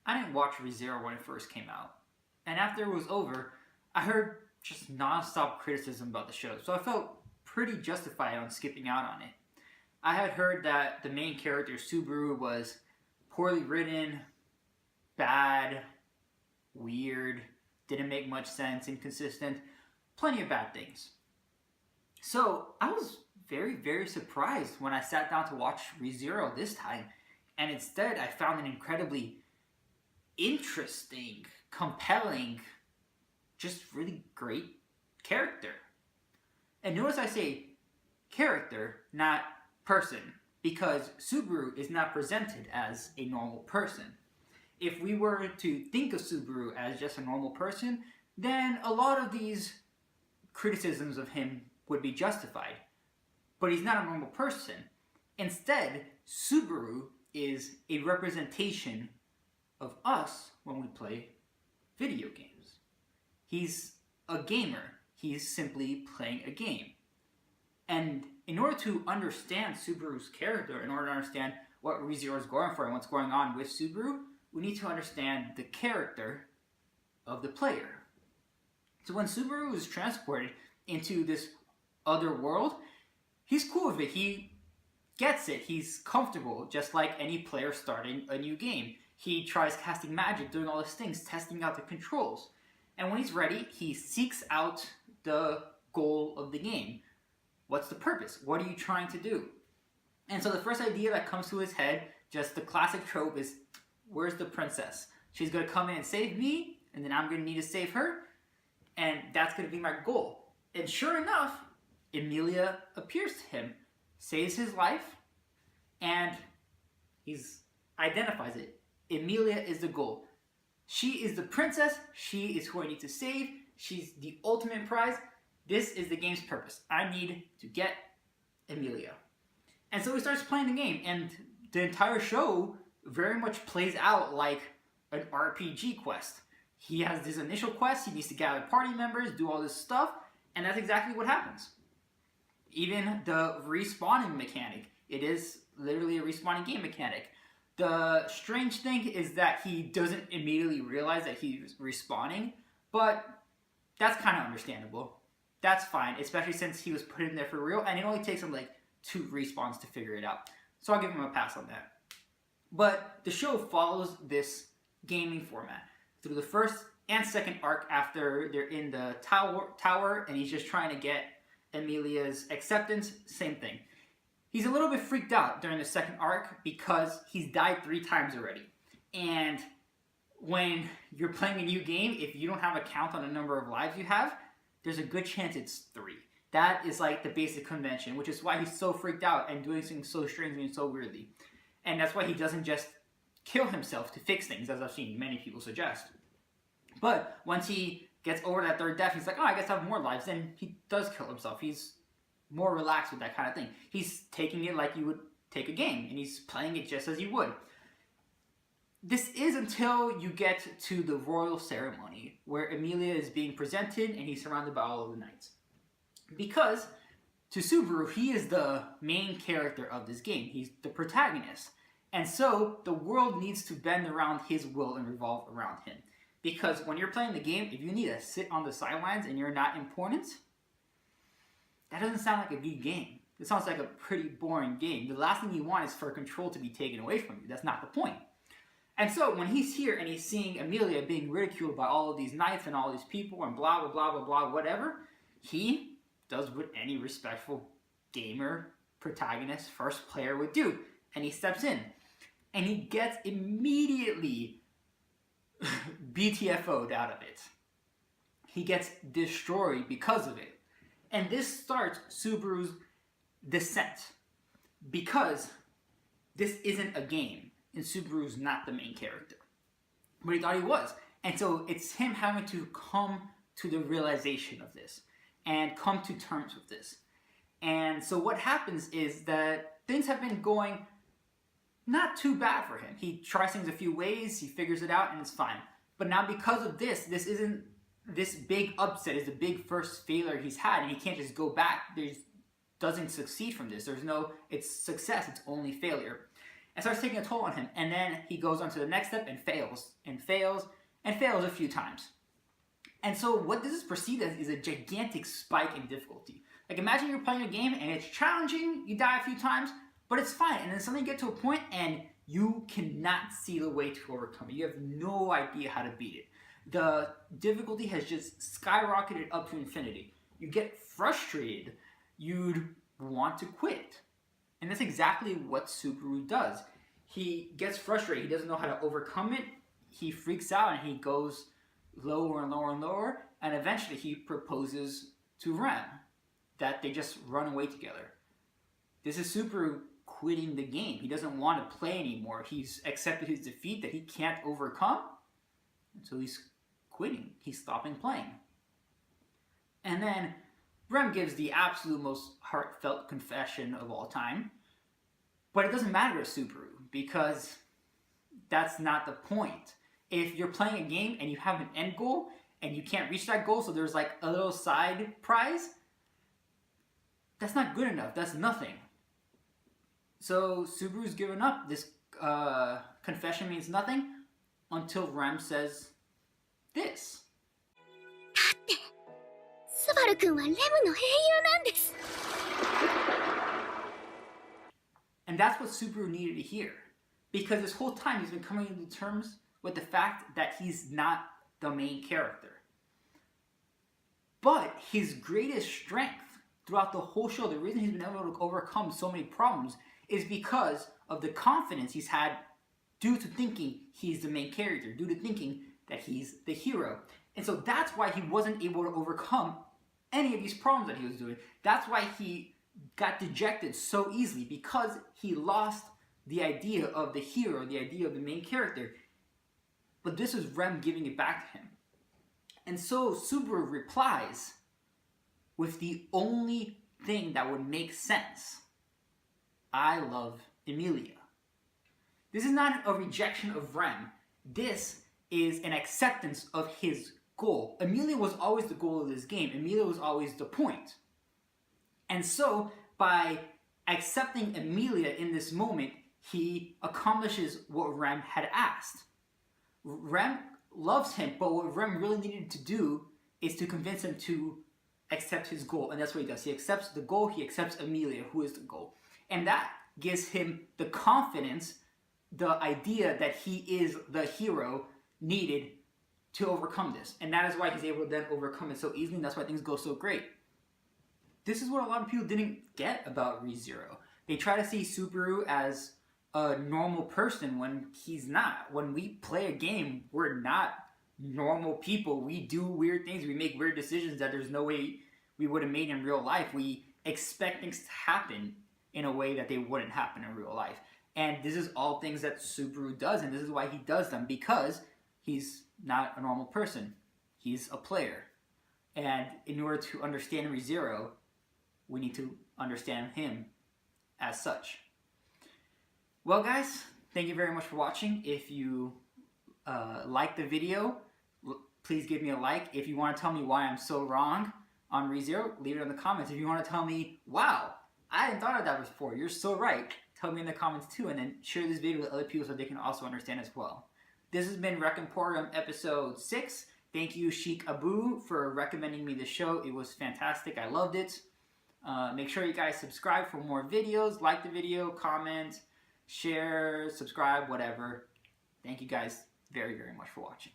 I didn't watch ReZero when it first came out. And after it was over, I heard just non-stop criticism about the show, so I felt pretty justified on skipping out on it. I had heard that the main character, Subaru, was poorly written, bad, weird, didn't make much sense, inconsistent, plenty of bad things. So I was very, very surprised when I sat down to watch ReZero this time, and instead I found an incredibly interesting, compelling, just really great character. And notice I say character, not person, because Subaru is not presented as a normal person. If we were to think of Subaru as just a normal person, then a lot of these criticisms of him would be justified. But he's not a normal person. Instead, Subaru is a representation of us when we play video games. He's a gamer. He's simply playing a game. And in order to understand Subaru's character, in order to understand what ReZero is going for and what's going on with Subaru, we need to understand the character of the player. So when Subaru is transported into this other world, he's cool with it. He gets it. He's comfortable, just like any player starting a new game. He tries casting magic, doing all these things, testing out the controls. And when he's ready, he seeks out the goal of the game. What's the purpose? What are you trying to do? And so the first idea that comes to his head, just the classic trope, is where's the princess? She's going to come in and save me, and then I'm going to need to save her, and that's going to be my goal. And sure enough, Emilia appears to him, saves his life, and he identifies it. Emilia is the goal. She is the princess. She is who I need to save. She's the ultimate prize. This is the game's purpose. I need to get Emilia. And so he starts playing the game, and the entire show very much plays out like an RPG quest. He has this initial quest, he needs to gather party members, do all this stuff, and that's exactly what happens. Even the respawning mechanic, it is literally a respawning game mechanic. The strange thing is that he doesn't immediately realize that he's respawning, but that's kind of understandable. That's fine, especially since he was put in there for real, and it only takes him like 2 respawns to figure it out. So I'll give him a pass on that. But the show follows this gaming format. Through the first and second arc after they're in the tower and he's just trying to get Emilia's acceptance, same thing. He's a little bit freaked out during the second arc because he's died 3 times already. And when you're playing a new game, if you don't have a count on the number of lives you have, there's a good chance it's 3. That is like the basic convention, which is why he's so freaked out and doing things so strangely and so weirdly. And that's why he doesn't just kill himself to fix things, as I've seen many people suggest. But once he gets over that 3rd death, he's like, oh, I guess I have more lives. Then he does kill himself. He's more relaxed with that kind of thing. He's taking it like you would take a game, and he's playing it just as you would. This is until you get to the royal ceremony, where Emilia is being presented, and he's surrounded by all of the knights. Because to Subaru, he is the main character of this game. He's the protagonist. And so the world needs to bend around his will and revolve around him. Because when you're playing the game, if you need to sit on the sidelines and you're not important, that doesn't sound like a good game. It sounds like a pretty boring game. The last thing you want is for control to be taken away from you. That's not the point. And so when he's here and he's seeing Emilia being ridiculed by all of these knights and all these people and blah, blah, blah, blah, blah, whatever, he does what any respectful gamer, protagonist, first player would do. And he steps in. And he gets immediately BTFO'd out of it. He gets destroyed because of it. And this starts Subaru's descent. Because this isn't a game. And Subaru's not the main character. But he thought he was. And so it's him having to come to the realization of this. And come to terms with this. And so what happens is that things have been going not too bad for him. He tries things a few ways, he figures it out, and it's fine. But now because of this big upset is the big first failure he's had, and he can't just go back. Doesn't succeed from this. It's success, it's only failure. and starts taking a toll on him. And then he goes on to the next step and fails and fails and fails a few times. And so what this is perceived as is a gigantic spike in difficulty. Like imagine you're playing a game and it's challenging, you die a few times, but it's fine. And then suddenly you get to a point and you cannot see the way to overcome it. You have no idea how to beat it. The difficulty has just skyrocketed up to infinity. You get frustrated. You'd want to quit. And that's exactly what Subaru does. He gets frustrated. He doesn't know how to overcome it. He freaks out and he goes lower and lower and lower. And eventually he proposes to Rem that they just run away together. This is Subaru quitting the game. He doesn't want to play anymore. He's accepted his defeat that he can't overcome. So he's quitting. He's stopping playing. And then Rem gives the absolute most heartfelt confession of all time. But it doesn't matter to Subaru because that's not the point. If you're playing a game and you have an end goal and you can't reach that goal, so there's like a little side prize, that's not good enough. That's nothing. So Subaru's given up. This confession means nothing until Rem says this. And that's what Subaru needed to hear. Because this whole time he's been coming to terms with the fact that he's not the main character. But his greatest strength throughout the whole show, the reason he's been able to overcome so many problems is because of the confidence he's had due to thinking he's the main character, due to thinking that he's the hero. And so that's why he wasn't able to overcome any of these problems that he was doing. That's why he got dejected so easily, because he lost the idea of the hero, the idea of the main character. But this is Rem giving it back to him. And so Subaru replies with the only thing that would make sense. I love Emilia. This is not a rejection of Rem. This is an acceptance of his goal. Emilia was always the goal of this game. Emilia was always the point. And so, by accepting Emilia in this moment, he accomplishes what Rem had asked. Rem loves him, but what Rem really needed to do is to convince him to accept his goal. And that's what he does. He accepts the goal, he accepts Emilia, who is the goal. And that gives him the confidence, the idea that he is the hero needed to overcome this. And that is why he's able to then overcome it so easily, and that's why things go so great. This is what a lot of people didn't get about ReZero. They try to see Subaru as a normal person when he's not. When we play a game, we're not normal people. We do weird things. We make weird decisions that there's no way we would have made in real life. We expect things to happen in a way that they wouldn't happen in real life. And this is all things that Subaru does, and this is why he does them, because he's not a normal person. He's a player. And in order to understand ReZero, we need to understand him as such. Well guys, thank you very much for watching. If you liked the video, please give me a like. If you want to tell me why I'm so wrong on ReZero, leave it in the comments. If you want to tell me, wow, I hadn't thought of that before, you're so right, tell me in the comments too, and then share this video with other people so they can also understand as well. This has been Rec Emporium episode 6. Thank you, Sheik Abu, for recommending me the show. It was fantastic. I loved it. Make sure you guys subscribe for more videos. Like the video, comment, share, subscribe, whatever. Thank you guys very, very much for watching.